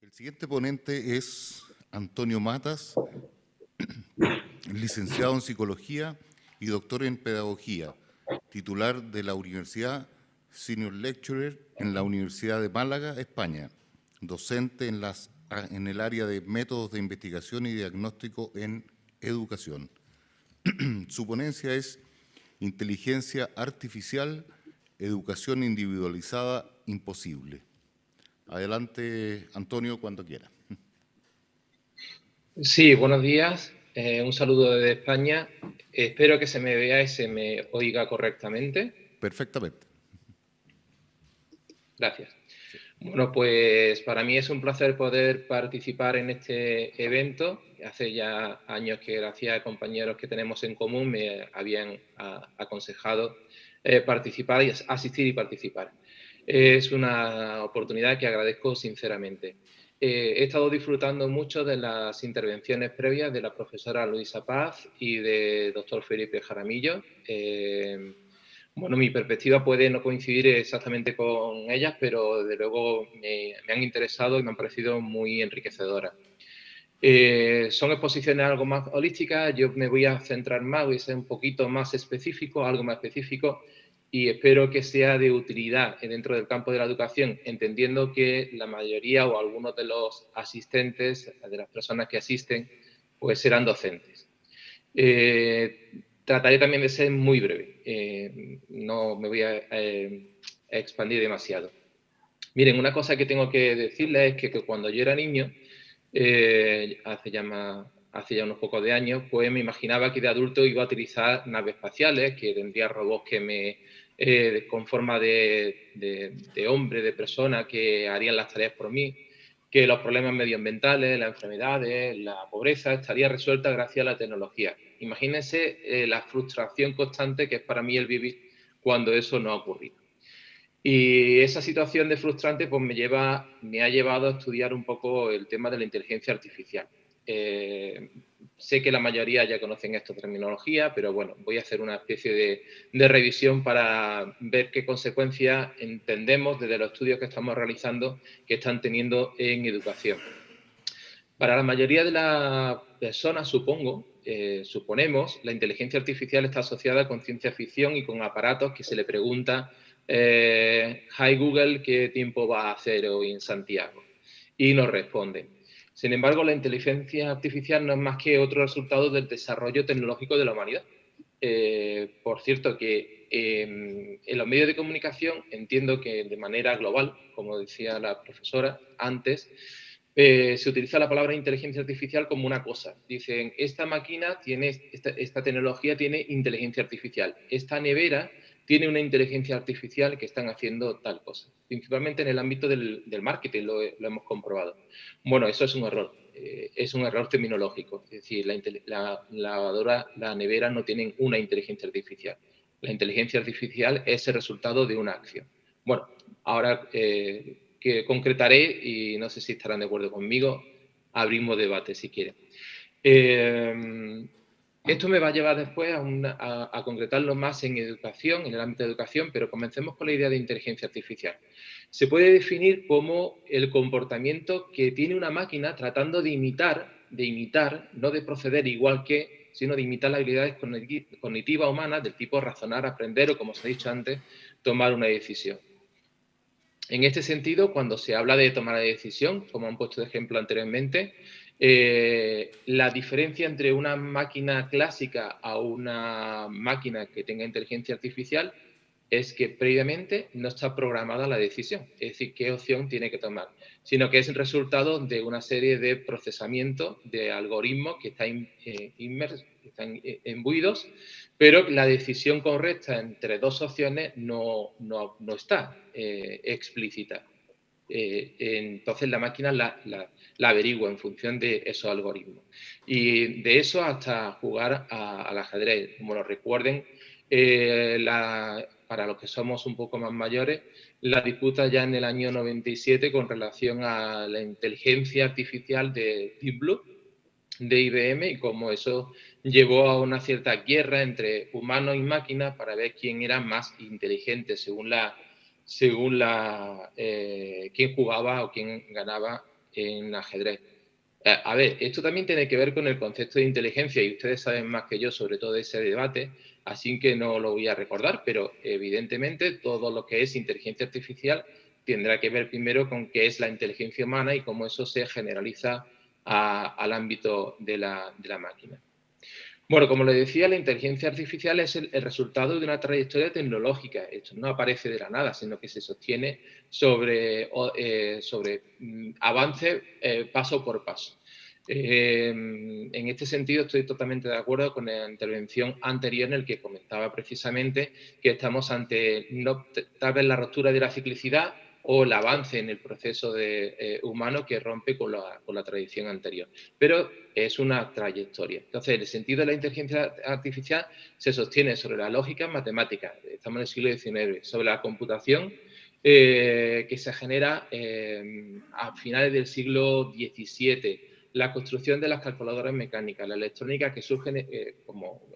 El siguiente ponente es Antonio Matas, licenciado en Psicología y doctor en Pedagogía, titular de la Universidad, Senior Lecturer en la Universidad de Málaga, España, docente en el área de métodos de investigación y diagnóstico en educación. Su ponencia es Inteligencia Artificial, Educación Individualizada Imposible. Adelante, Antonio, cuando quiera. Sí, buenos días. Un saludo desde España. Espero que se me vea y se me oiga correctamente. Perfectamente. Gracias. Sí. Bueno, pues para mí es un placer poder participar en este evento. Hace ya años que, gracias a compañeros que tenemos en común, me habían aconsejado participar y asistir y participar. Es una oportunidad que agradezco sinceramente. He estado disfrutando mucho de las intervenciones previas de la profesora Luisa Paz y del doctor Felipe Jaramillo. Bueno, mi perspectiva puede no coincidir exactamente con ellas, pero desde luego me han interesado y me han parecido muy enriquecedoras. Son exposiciones algo más holísticas, yo me voy a centrar más, voy a ser un poquito más específico, algo más específico, y espero que sea de utilidad dentro del campo de la educación, entendiendo que la mayoría o algunos de los asistentes, de las personas que asisten, pues serán docentes. Trataré también de ser muy breve, no me voy a expandir demasiado. Miren, una cosa que tengo que decirles es que cuando yo era niño, hace ya unos pocos de años, pues me imaginaba que de adulto iba a utilizar naves espaciales, que tendría robots que con forma de hombre, de persona, que harían las tareas por mí, que los problemas medioambientales, las enfermedades, la pobreza estaría resuelta gracias a la tecnología. Imagínense la frustración constante que es para mí el vivir cuando eso no ha ocurrido. Y esa situación de frustrante pues me ha llevado a estudiar un poco el tema de la inteligencia artificial. Sé que la mayoría ya conocen esta terminología, pero bueno, voy a hacer una especie de revisión para ver qué consecuencias entendemos desde los estudios que estamos realizando que están teniendo en educación. Para la mayoría de las personas, suponemos, la inteligencia artificial está asociada con ciencia ficción y con aparatos que se le pregunta hi Google, ¿qué tiempo va a hacer hoy en Santiago? Y nos responde. Sin embargo, la inteligencia artificial no es más que otro resultado del desarrollo tecnológico de la humanidad. Por cierto, que en los medios de comunicación entiendo que de manera global, como decía la profesora antes, se utiliza la palabra inteligencia artificial como una cosa. Dicen, esta máquina tiene, esta tecnología tiene inteligencia artificial. Esta nevera tiene una inteligencia artificial que están haciendo tal cosa. Principalmente en el ámbito del marketing lo hemos comprobado. Bueno, eso es un error. Es un error terminológico. Es decir, la lavadora, la nevera no tienen una inteligencia artificial. La inteligencia artificial es el resultado de una acción. Bueno, ahora que concretaré, y no sé si estarán de acuerdo conmigo, abrimos debate si quieren. Esto me va a llevar después a concretarlo más en educación, en el ámbito de educación, pero comencemos con la idea de inteligencia artificial. Se puede definir como el comportamiento que tiene una máquina tratando de imitar, no de proceder igual que, sino de imitar las habilidades cognitivas humanas del tipo razonar, aprender o, como se ha dicho antes, tomar una decisión. En este sentido, cuando se habla de tomar la decisión, como han puesto de ejemplo anteriormente, la diferencia entre una máquina clásica a una máquina que tenga inteligencia artificial es que previamente no está programada la decisión, es decir, qué opción tiene que tomar, sino que es el resultado de una serie de procesamientos de algoritmos que están imbuidos, pero la decisión correcta entre dos opciones no está explícita. Entonces la máquina la averigua en función de esos algoritmos. Y de eso hasta jugar al ajedrez. Como lo recuerden, para los que somos un poco más mayores, la disputa ya en el año 97 con relación a la inteligencia artificial de Deep Blue, de IBM, y cómo eso llevó a una cierta guerra entre humanos y máquinas para ver quién era más inteligente según quién jugaba o quién ganaba en ajedrez. A ver, esto también tiene que ver con el concepto de inteligencia y ustedes saben más que yo sobre todo ese debate, así que no lo voy a recordar, pero evidentemente todo lo que es inteligencia artificial tendrá que ver primero con qué es la inteligencia humana y cómo eso se generaliza al ámbito de la máquina. Bueno, como le decía, la inteligencia artificial es el resultado de una trayectoria tecnológica. Esto no aparece de la nada, sino que se sostiene sobre avances paso por paso. En este sentido, estoy totalmente de acuerdo con la intervención anterior en el que comentaba precisamente que estamos ante no tal vez la ruptura de la ciclicidad o el avance en el proceso humano que rompe con la tradición anterior. Pero es una trayectoria. Entonces, el sentido de la inteligencia artificial se sostiene sobre la lógica matemática, estamos en el siglo XIX, sobre la computación que se genera a finales del siglo XVII, la construcción de las calculadoras mecánicas, la electrónica que surge como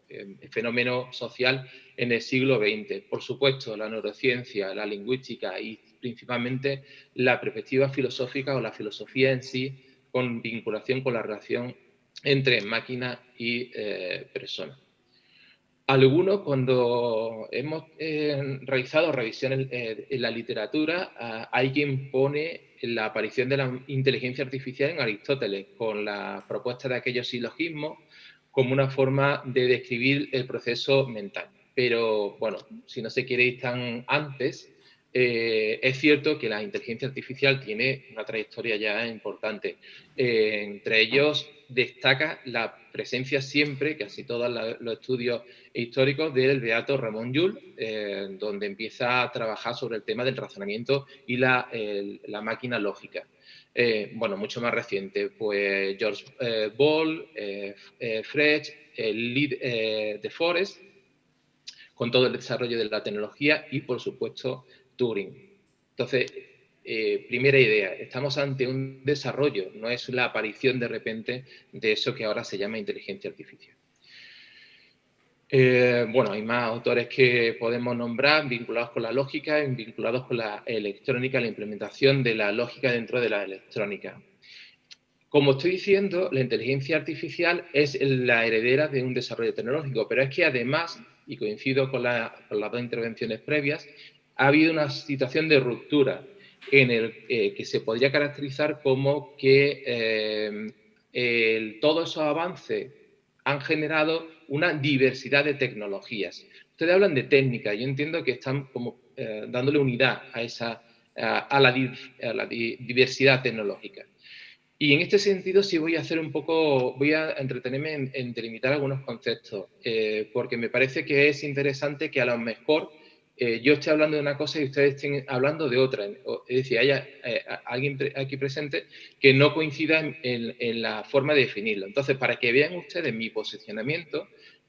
fenómeno social en el siglo XX. Por supuesto, la neurociencia, la lingüística y principalmente la perspectiva filosófica o la filosofía en sí con vinculación con la relación entre máquina y persona. Algunos, cuando hemos realizado revisiones en la literatura, hay quien pone la aparición de la inteligencia artificial en Aristóteles, con la propuesta de aquellos silogismos como una forma de describir el proceso mental. Pero, bueno, si no se quiere ir tan antes, es cierto que la inteligencia artificial tiene una trayectoria ya importante. Entre ellos destaca la presencia siempre, casi todos los estudios históricos, del beato Ramón Llull, donde empieza a trabajar sobre el tema del razonamiento y la máquina lógica. Bueno, mucho más reciente, pues George Boole, Frege, de Forest, con todo el desarrollo de la tecnología y, por supuesto, Turing. Entonces, primera idea, estamos ante un desarrollo, no es la aparición de repente de eso que ahora se llama inteligencia artificial. Bueno, hay más autores que podemos nombrar vinculados con la lógica, vinculados con la electrónica, la implementación de la lógica dentro de la electrónica. Como estoy diciendo, la inteligencia artificial es la heredera de un desarrollo tecnológico, pero es que además, y coincido con las dos intervenciones previas, ha habido una situación de ruptura en el que se podría caracterizar como que todos esos avances han generado una diversidad de tecnologías. Ustedes hablan de técnica, yo entiendo que están como dándole unidad a la diversidad tecnológica. Y en este sentido sí voy a entretenerme en delimitar algunos conceptos, porque me parece que es interesante que a lo mejor yo esté hablando de una cosa y ustedes estén hablando de otra. Es decir, haya alguien aquí presente que no coincida en la forma de definirlo. Entonces, para que vean ustedes mi posicionamiento,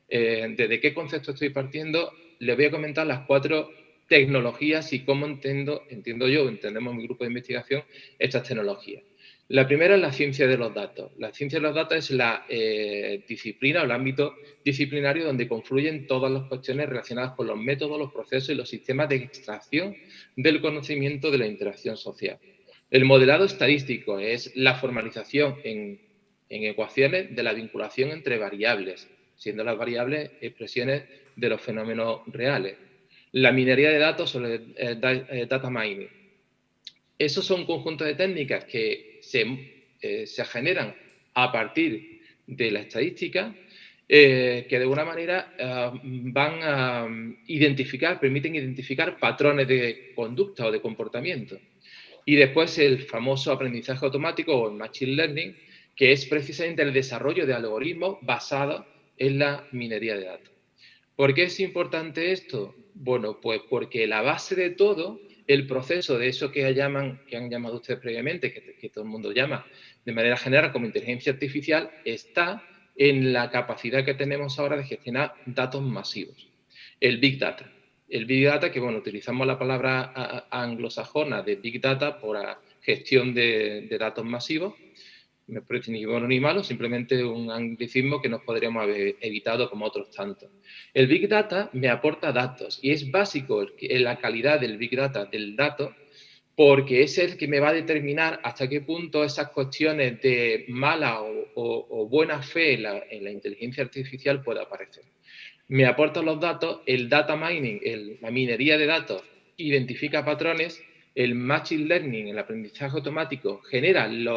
desde qué concepto estoy partiendo, les voy a comentar las 4 tecnologías y cómo entendemos mi grupo de investigación, estas tecnologías. La primera es la ciencia de los datos. La ciencia de los datos es la disciplina o el ámbito disciplinario donde confluyen todas las cuestiones relacionadas con los métodos, los procesos y los sistemas de extracción del conocimiento de la interacción social. El modelado estadístico es la formalización en ecuaciones de la vinculación entre variables, siendo las variables expresiones de los fenómenos reales. La minería de datos o el data mining. Esos son conjuntos de técnicas que se generan a partir de la estadística que de alguna manera van a permiten identificar patrones de conducta o de comportamiento. Y después el famoso aprendizaje automático o el machine learning, que es precisamente el desarrollo de algoritmos basados en la minería de datos. ¿Por qué es importante esto? Bueno, pues porque la base de todo, el proceso de eso que han llamado ustedes previamente, que todo el mundo llama de manera general como inteligencia artificial, está en la capacidad que tenemos ahora de gestionar datos masivos. El Big Data. El Big Data, que bueno, utilizamos la palabra anglosajona de Big Data por la gestión de datos masivos. Me parece ni bueno ni malo, simplemente un anglicismo que nos podríamos haber evitado como otros tantos. El Big Data me aporta datos y es básico en la calidad del Big Data, del dato, porque es el que me va a determinar hasta qué punto esas cuestiones de mala o buena fe en la inteligencia artificial puede aparecer. Me aportan los datos, el data mining, la minería de datos, identifica patrones, el machine learning, el aprendizaje automático, genera el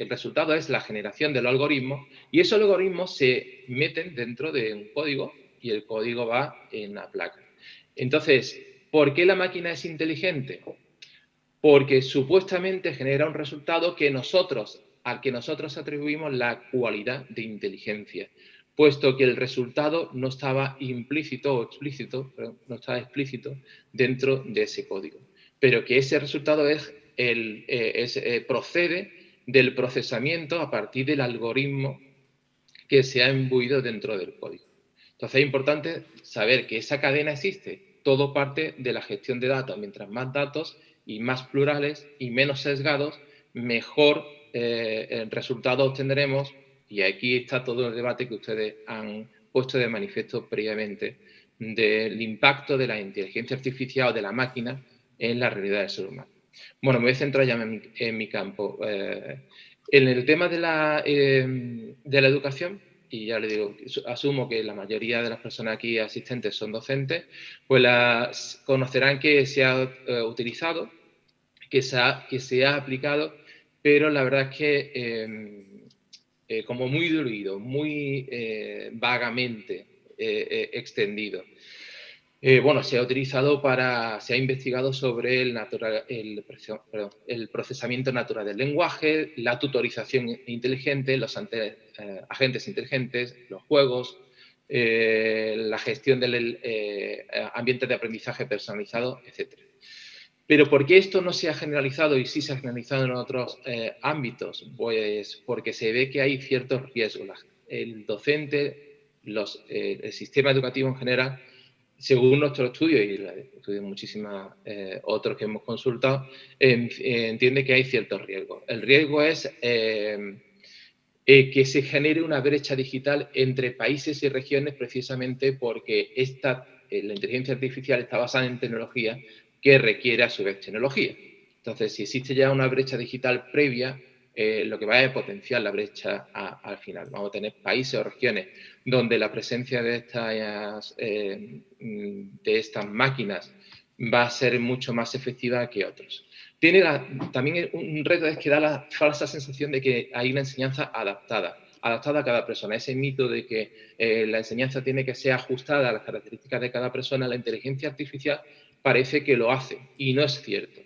resultado es la generación de los algoritmos, y esos algoritmos se meten dentro de un código y el código va en la placa. Entonces, ¿por qué la máquina es inteligente? Porque supuestamente genera un resultado al que nosotros atribuimos la cualidad de inteligencia, puesto que el resultado no estaba implícito o explícito, perdón, no estaba explícito dentro de ese código, pero que ese resultado procede del procesamiento a partir del algoritmo que se ha imbuido dentro del código. Entonces es importante saber que esa cadena existe, todo parte de la gestión de datos. Mientras más datos y más plurales y menos sesgados, mejor resultado obtendremos, y aquí está todo el debate que ustedes han puesto de manifiesto previamente del impacto de la inteligencia artificial o de la máquina en la realidad del ser humano. Bueno, me voy a centrar ya en mi campo. En el tema de la educación, y ya le digo, asumo que la mayoría de las personas aquí asistentes son docentes, pues conocerán que se ha utilizado, que se ha aplicado, pero la verdad es que como muy diluido, muy vagamente extendido. Bueno, se ha utilizado se ha investigado sobre el procesamiento natural del lenguaje, la tutorización inteligente, los agentes inteligentes, los juegos, la gestión del ambiente de aprendizaje personalizado, etc. Pero ¿por qué esto no se ha generalizado y sí se ha generalizado en otros ámbitos? Pues porque se ve que hay ciertos riesgos. El docente, el sistema educativo en general, según nuestro estudio y el estudio de muchísimos otros que hemos consultado, entiende que hay ciertos riesgos. El riesgo es que se genere una brecha digital entre países y regiones, precisamente porque la inteligencia artificial está basada en tecnología que requiere a su vez tecnología. Entonces, si existe ya una brecha digital previa, lo que va a potenciar la brecha al final. Vamos a tener países o regiones donde la presencia de estas máquinas va a ser mucho más efectiva que otros. También un reto es que da la falsa sensación de que hay una enseñanza adaptada a cada persona. Ese mito de que la enseñanza tiene que ser ajustada a las características de cada persona, la inteligencia artificial parece que lo hace, y no es cierto.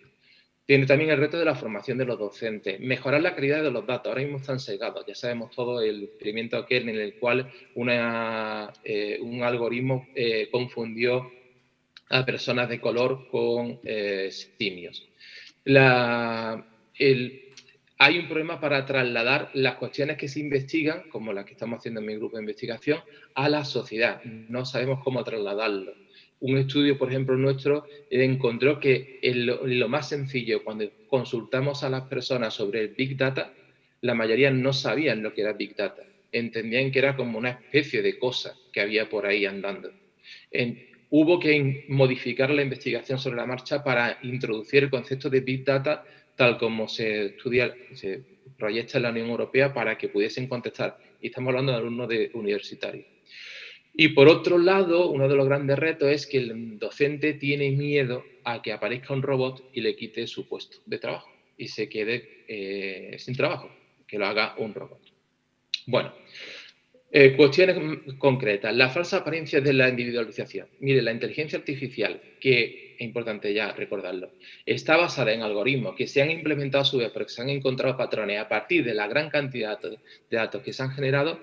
Tiene también el reto de la formación de los docentes, mejorar la calidad de los datos. Ahora mismo están sesgados, ya sabemos todo el experimento aquel en el cual un algoritmo confundió a personas de color con simios. Hay un problema para trasladar las cuestiones que se investigan, como las que estamos haciendo en mi grupo de investigación, a la sociedad. No sabemos cómo trasladarlo. Un estudio, por ejemplo, nuestro, encontró que lo más sencillo, cuando consultamos a las personas sobre el Big Data, la mayoría no sabían lo que era Big Data. Entendían que era como una especie de cosa que había por ahí andando. Hubo que modificar la investigación sobre la marcha para introducir el concepto de Big Data tal como se proyecta en la Unión Europea para que pudiesen contestar. Y estamos hablando de alumnos universitarios. Y por otro lado, uno de los grandes retos es que el docente tiene miedo a que aparezca un robot y le quite su puesto de trabajo y se quede sin trabajo, que lo haga un robot. Bueno, cuestiones concretas. Las falsas apariencias de la individualización. Mire, la inteligencia artificial, que es importante ya recordarlo, está basada en algoritmos que se han implementado a su vez porque se han encontrado patrones a partir de la gran cantidad de datos que se han generado.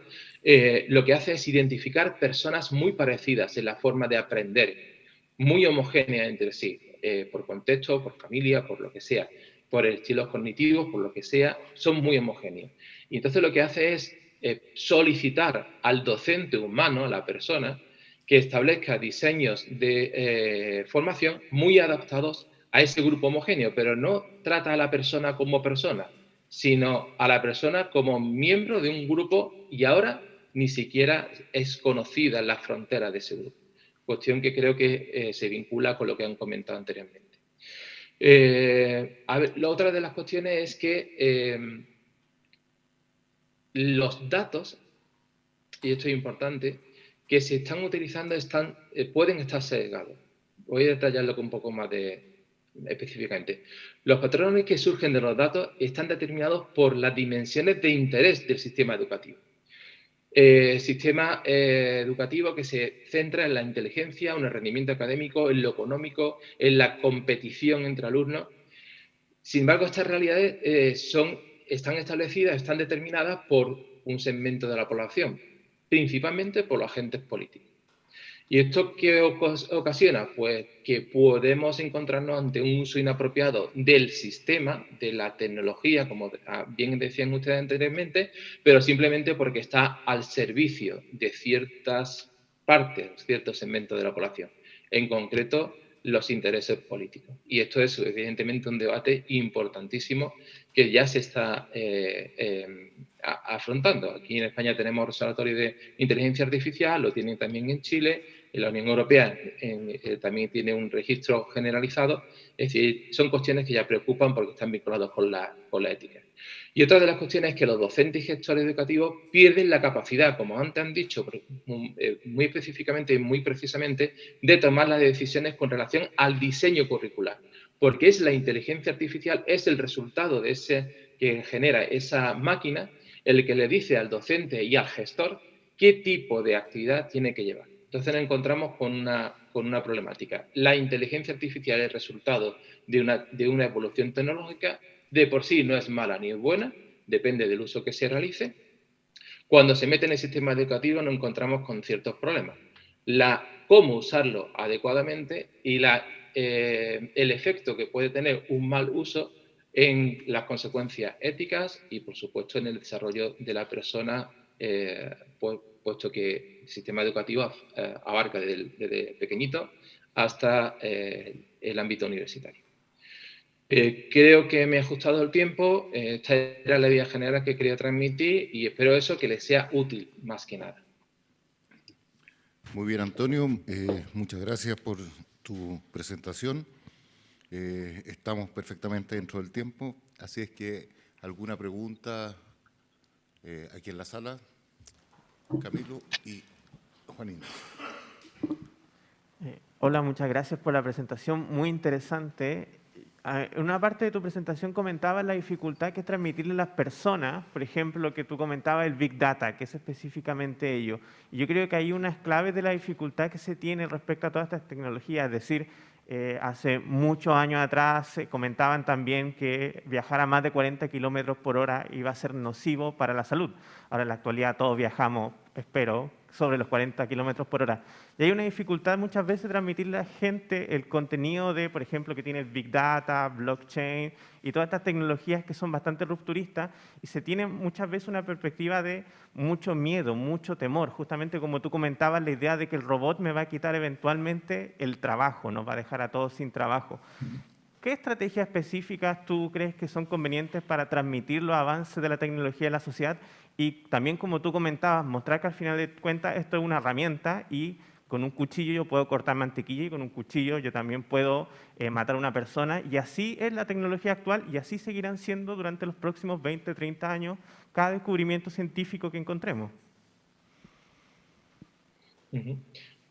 Lo que hace es identificar personas muy parecidas en la forma de aprender, muy homogéneas entre sí, por contexto, por familia, por lo que sea, por estilos cognitivos, por lo que sea, son muy homogéneos. Y entonces lo que hace es solicitar al docente humano, a la persona, que establezca diseños de formación muy adaptados a ese grupo homogéneo, pero no trata a la persona como persona, sino a la persona como miembro de un grupo, y ahora ni siquiera es conocida la frontera de ese grupo. Cuestión que creo que se vincula con lo que han comentado anteriormente. A ver, la otra de las cuestiones es que los datos, y esto es importante, que se están utilizando pueden estar sesgados. Voy a detallarlo con un poco más específicamente. Los patrones que surgen de los datos están determinados por las dimensiones de interés del sistema educativo. Sistema educativo que se centra en la inteligencia, en el rendimiento académico, en lo económico, en la competición entre alumnos. Sin embargo, estas realidades están establecidas, están determinadas por un segmento de la población, principalmente por los agentes políticos. ¿Y esto qué ocasiona? Pues que podemos encontrarnos ante un uso inapropiado del sistema, de la tecnología, como bien decían ustedes anteriormente, pero simplemente porque está al servicio de ciertas partes, ciertos segmentos de la población, en concreto los intereses políticos. Y esto es evidentemente un debate importantísimo que ya se está afrontando. Aquí en España tenemos observatorios de inteligencia artificial, lo tienen también en Chile. En la Unión Europea también tiene un registro generalizado, es decir, son cuestiones que ya preocupan porque están vinculadas con la ética. Y otra de las cuestiones es que los docentes y gestores educativos pierden la capacidad, como antes han dicho, muy específicamente y muy precisamente, de tomar las decisiones con relación al diseño curricular, porque es la inteligencia artificial, es el resultado de que genera esa máquina, el que le dice al docente y al gestor qué tipo de actividad tiene que llevar. Entonces nos encontramos con una problemática. La inteligencia artificial es el resultado de una evolución tecnológica, de por sí no es mala ni es buena, depende del uso que se realice. Cuando se mete en el sistema educativo nos encontramos con ciertos problemas. Cómo usarlo adecuadamente y el efecto que puede tener un mal uso en las consecuencias éticas y, por supuesto, en el desarrollo de la persona, puesto que el sistema educativo abarca desde pequeñito hasta el ámbito universitario. Creo que me he ajustado el tiempo. Esta era la idea general que quería transmitir y espero eso que les sea útil más que nada. Muy bien, Antonio. Muchas gracias por tu presentación. Estamos perfectamente dentro del tiempo, así es que alguna pregunta aquí en la sala. Camilo y Juanina. Hola, muchas gracias por la presentación, muy interesante. En una parte de tu presentación comentabas la dificultad que es transmitirle a las personas, por ejemplo, lo que tú comentabas, el Big Data, que es específicamente ello. Y yo creo que hay unas claves de la dificultad que se tiene respecto a todas estas tecnologías, es decir, hace muchos años atrás comentaban también que viajar a más de 40 kilómetros por hora iba a ser nocivo para la salud. Ahora en la actualidad todos viajamos, espero, sobre los 40 kilómetros por hora. Y hay una dificultad muchas veces transmitirle a la gente el contenido de, por ejemplo, que tiene Big Data, blockchain y todas estas tecnologías que son bastante rupturistas y se tiene muchas veces una perspectiva de mucho miedo, mucho temor. Justamente como tú comentabas, la idea de que el robot me va a quitar eventualmente el trabajo, nos va a dejar a todos sin trabajo. ¿Qué estrategias específicas tú crees que son convenientes para transmitir los avances de la tecnología a la sociedad? Y también, como tú comentabas, mostrar que al final de cuentas esto es una herramienta y con un cuchillo yo puedo cortar mantequilla y con un cuchillo yo también puedo matar a una persona. Y así es la tecnología actual y así seguirán siendo durante los próximos 20, 30 años cada descubrimiento científico que encontremos.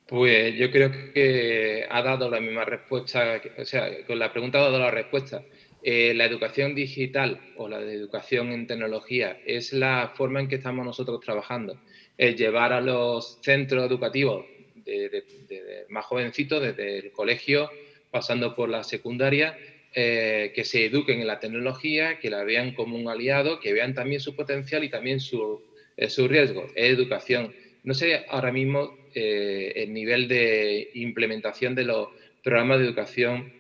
Pues yo creo que ha dado la misma respuesta, o sea, con la pregunta ha dado la respuesta. La educación digital o la de educación en tecnología es la forma en que estamos nosotros trabajando. Es llevar a los centros educativos de más jovencitos, desde el colegio, pasando por la secundaria, que se eduquen en la tecnología, que la vean como un aliado, que vean también su potencial y también su riesgo. Es educación. No sé ahora mismo el nivel de implementación de los programas de educación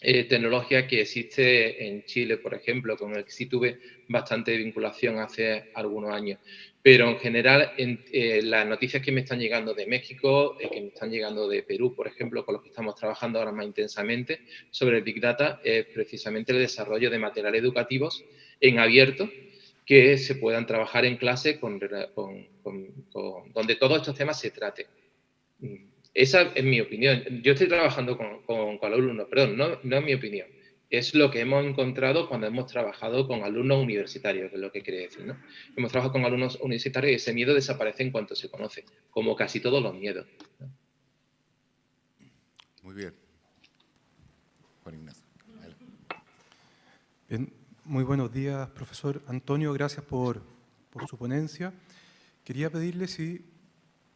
tecnología que existe en Chile, por ejemplo, con el que sí tuve bastante vinculación hace algunos años. Pero en general, las noticias que me están llegando de México, que me están llegando de Perú, por ejemplo, con los que estamos trabajando ahora más intensamente sobre el Big Data, es precisamente el desarrollo de materiales educativos en abierto que se puedan trabajar en clase donde todos estos temas se traten. Esa es mi opinión. Yo estoy trabajando con alumnos, perdón, no es mi opinión. es lo que hemos encontrado cuando hemos trabajado con alumnos universitarios, que es lo que quiere decir, ¿no? Hemos trabajado con alumnos universitarios y ese miedo desaparece en cuanto se conoce, como casi todos los miedos, ¿no? Muy bien. Juan Ignacio. Bien, muy buenos días, profesor Antonio. Gracias por su ponencia. Quería pedirle si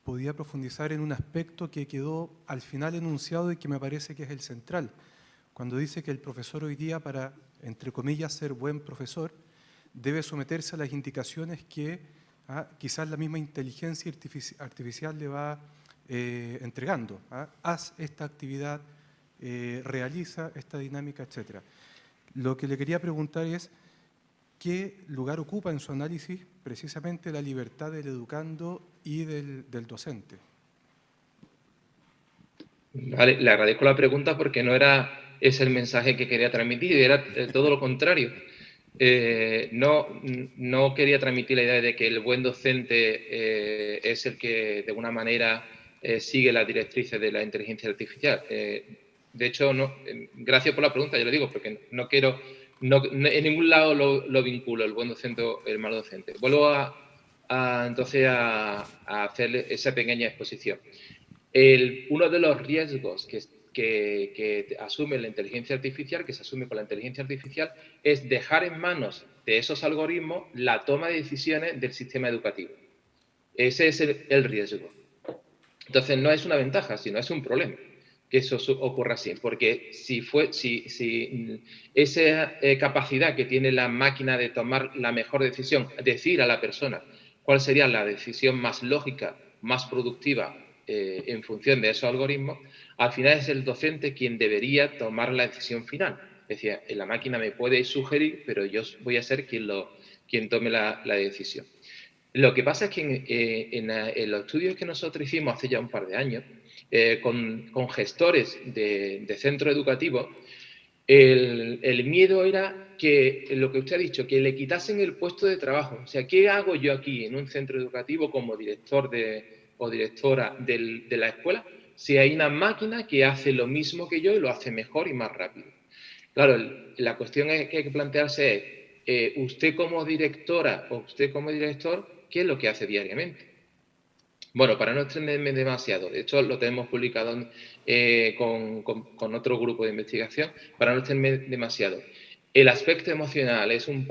podía profundizar en un aspecto que quedó al final enunciado y que me parece que es el central. Cuando dice que el profesor hoy día, para, entre comillas, ser buen profesor, debe someterse a las indicaciones que quizás la misma inteligencia artificial le va entregando. Haz esta actividad, realiza esta dinámica, etc. Lo que le quería preguntar es, ¿qué lugar ocupa en su análisis precisamente la libertad del educando y del docente? Vale, le agradezco la pregunta porque no era ese el mensaje que quería transmitir, era todo lo contrario. No quería transmitir la idea de que el buen docente es el que de alguna manera sigue las directrices de la inteligencia artificial. De hecho, gracias por la pregunta, yo le digo, porque no quiero, en ningún lado lo vinculo, el buen docente o el mal docente. Vuelvo entonces a hacer esa pequeña exposición. Uno de los riesgos que asume la inteligencia artificial, que se asume con la inteligencia artificial, es dejar en manos de esos algoritmos la toma de decisiones del sistema educativo. Ese es el riesgo. Entonces, no es una ventaja, sino es un problema que eso ocurra así, porque si esa capacidad que tiene la máquina de tomar la mejor decisión, decir a la persona cuál sería la decisión más lógica, más productiva, en función de esos algoritmos, al final es el docente quien debería tomar la decisión final. Es decir, la máquina me puede sugerir, pero yo voy a ser quien tome la decisión. Lo que pasa es que en los estudios que nosotros hicimos hace ya un par de años, con gestores de centros educativos, el miedo era que, lo que usted ha dicho, que le quitasen el puesto de trabajo. O sea, ¿qué hago yo aquí en un centro educativo como director o directora de la escuela si hay una máquina que hace lo mismo que yo y lo hace mejor y más rápido? Claro, la cuestión que hay que plantearse es, usted como directora o usted como director, ¿qué es lo que hace diariamente? Bueno, para no extenderme demasiado, de hecho lo tenemos publicado con otro grupo de investigación, para no extenderme demasiado. El aspecto emocional es un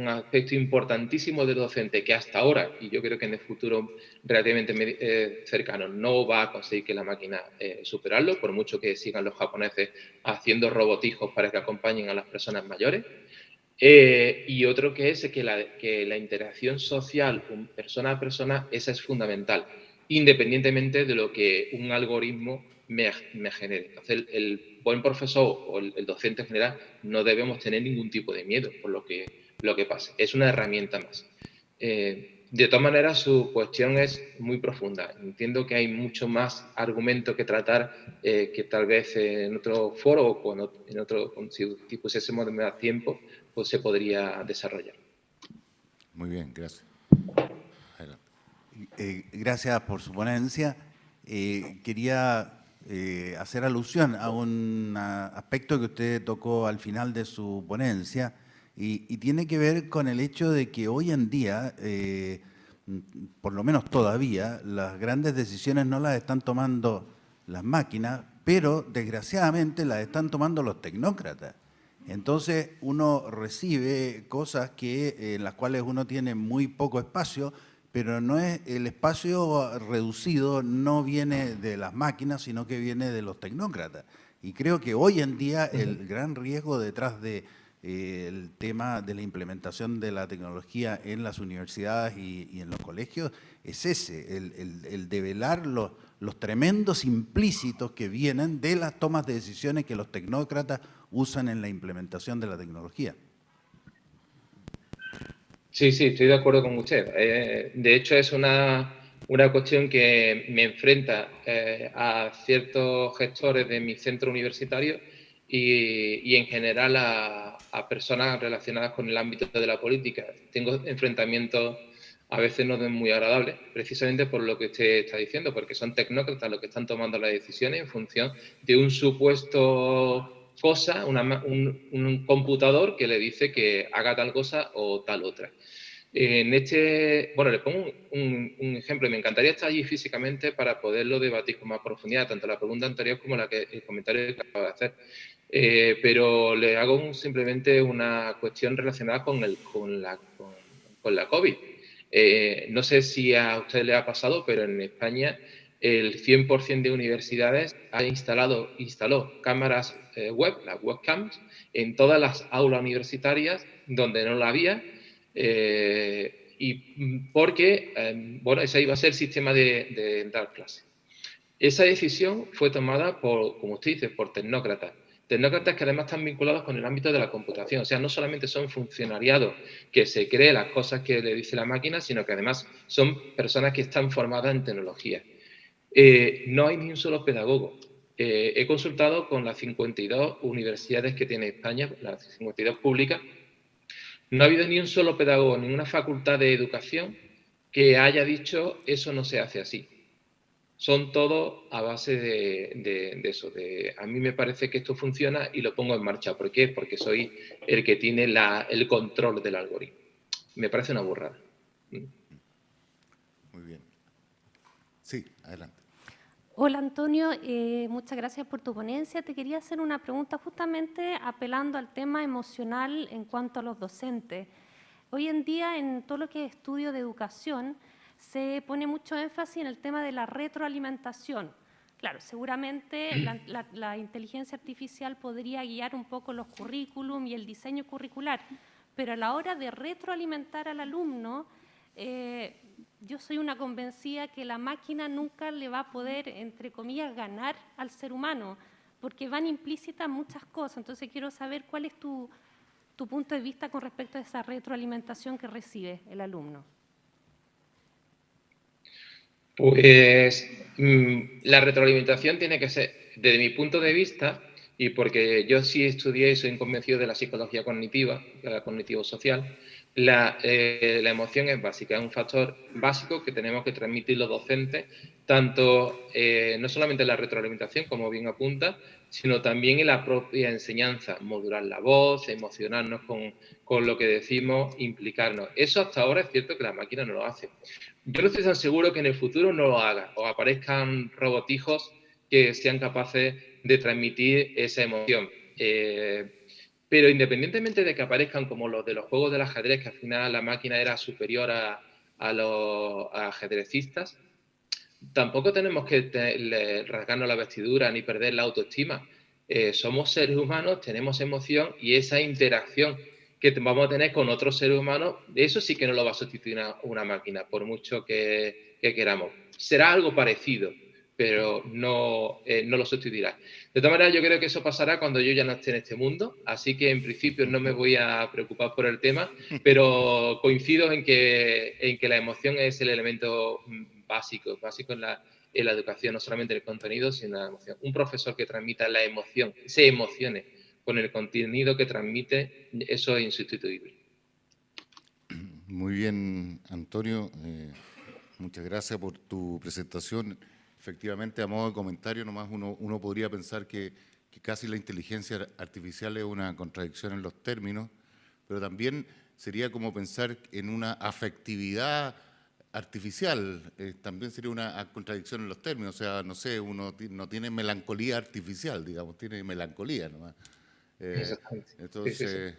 aspecto importantísimo del docente que hasta ahora, y yo creo que en el futuro relativamente cercano, no va a conseguir que la máquina superarlo, por mucho que sigan los japoneses haciendo robotijos para que acompañen a las personas mayores. Y otro que es que la interacción social persona a persona, esa es fundamental, independientemente de lo que un algoritmo me genere. Entonces, el buen profesor o el docente en general no debemos tener ningún tipo de miedo por lo que pase. Es una herramienta más. De todas maneras, su cuestión es muy profunda. Entiendo que hay mucho más argumento que tratar que tal vez en otro foro o si pusiésemos más tiempo, pues se podría desarrollar. Muy bien, gracias. Adelante. Gracias por su ponencia. Quería hacer alusión a un aspecto que usted tocó al final de su ponencia y tiene que ver con el hecho de que hoy en día, por lo menos todavía, las grandes decisiones no las están tomando las máquinas, pero desgraciadamente las están tomando los tecnócratas. Entonces uno recibe cosas en las cuales uno tiene muy poco espacio, pero no es el espacio reducido no viene de las máquinas, sino que viene de los tecnócratas. Y creo que hoy en día el gran riesgo detrás del tema de la implementación de la tecnología en las universidades y en los colegios es ese, el develar los tremendos implícitos que vienen de las tomas de decisiones que los tecnócratas usan en la implementación de la tecnología. Sí, estoy de acuerdo con usted. De hecho, es una cuestión que me enfrenta a ciertos gestores de mi centro universitario y en general a personas relacionadas con el ámbito de la política. Tengo enfrentamientos a veces no muy agradables, precisamente por lo que usted está diciendo, porque son tecnócratas los que están tomando las decisiones en función de un supuesto cosa, un computador que le dice que haga tal cosa o tal otra. Bueno, le pongo un ejemplo. Me encantaría estar allí físicamente para poderlo debatir con más profundidad, tanto la pregunta anterior como el comentario que acabo de hacer. Pero le hago simplemente una cuestión relacionada con la COVID. No sé si a usted le ha pasado, pero en España el 100% de universidades instaló cámaras web, las webcams, en todas las aulas universitarias donde no la había, y porque, bueno, ese iba a ser el sistema de dar clase. Esa decisión fue tomada por, como usted dice, por tecnócratas. Tecnócratas que además están vinculados con el ámbito de la computación. O sea, no solamente son funcionariados que se creen las cosas que le dice la máquina, sino que además son personas que están formadas en tecnología. No hay ni un solo pedagogo. He consultado con las 52 universidades que tiene España, las 52 públicas. No ha habido ni un solo pedagogo, ninguna facultad de educación que haya dicho eso no se hace así. Son todos a base de eso. A mí me parece que esto funciona y lo pongo en marcha. ¿Por qué? Porque soy el que tiene el control del algoritmo. Me parece una burrada. Muy bien. Sí, adelante. Hola Antonio, muchas gracias por tu ponencia. Te quería hacer una pregunta justamente apelando al tema emocional en cuanto a los docentes. Hoy en día en todo lo que es estudio de educación se pone mucho énfasis en el tema de la retroalimentación. Claro, seguramente la inteligencia artificial podría guiar un poco los currículum y el diseño curricular, pero a la hora de retroalimentar al alumno, yo soy una convencida que la máquina nunca le va a poder, entre comillas, ganar al ser humano, porque van implícitas muchas cosas. Entonces quiero saber cuál es tu punto de vista con respecto a esa retroalimentación que recibe el alumno. Pues la retroalimentación tiene que ser, desde mi punto de vista, y porque yo sí estudié y soy convencido de la psicología cognitiva, de la cognitivo-social, la emoción es básica, es un factor básico que tenemos que transmitir los docentes, tanto no solamente en la retroalimentación, como bien apunta, sino también en la propia enseñanza, modular la voz, emocionarnos con lo que decimos, implicarnos. Eso hasta ahora es cierto que la máquina no lo hace. Yo no estoy tan seguro que en el futuro no lo haga o aparezcan robotijos que sean capaces de transmitir esa emoción. Pero independientemente de que aparezcan como los de los juegos del ajedrez, que al final la máquina era superior a los ajedrecistas, tampoco tenemos que rasgarnos la vestidura ni perder la autoestima. Somos seres humanos, tenemos emoción y esa interacción que vamos a tener con otros seres humanos, eso sí que no lo va a sustituir una máquina, por mucho que queramos. Será algo parecido, pero no lo sustituirá. De todas maneras, yo creo que eso pasará cuando yo ya no esté en este mundo, así que en principio no me voy a preocupar por el tema, pero coincido en que la emoción es el elemento básico en la educación, no solamente el contenido, sino la emoción. Un profesor que transmita la emoción, se emocione con el contenido que transmite, eso es insustituible. Muy bien, Antonio. Muchas gracias por tu presentación. Efectivamente, a modo de comentario, nomás uno podría pensar que casi la inteligencia artificial es una contradicción en los términos, pero también sería como pensar en una afectividad artificial, también sería una contradicción en los términos. O sea, no sé, uno no tiene melancolía artificial, digamos, tiene melancolía nomás. Entonces,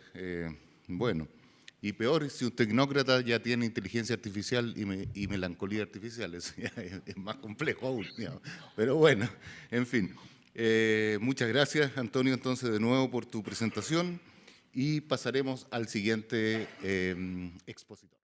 bueno, y peor si un tecnócrata ya tiene inteligencia artificial y melancolía artificial, eso ya es más complejo aún, digamos. Pero bueno, en fin. Muchas gracias, Antonio, entonces de nuevo por tu presentación y pasaremos al siguiente expositor.